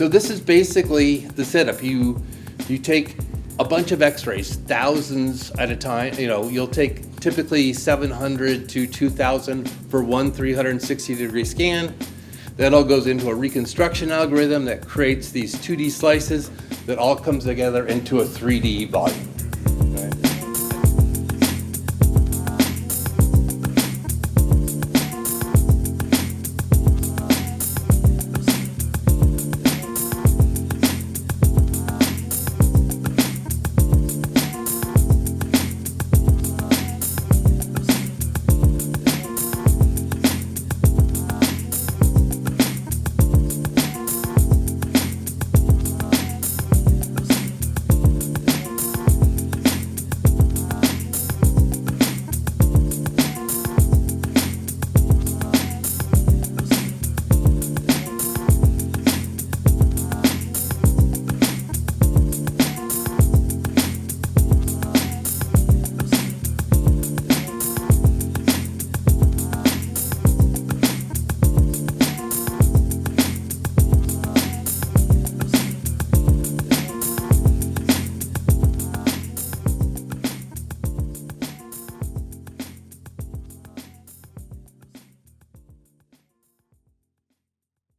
So this is basically the setup. You take a bunch of x-rays, thousands at a time. You'll take typically 700 to 2,000 for one 360-degree scan. That all goes into a reconstruction algorithm that creates these 2D slices that all comes together into a 3D volume.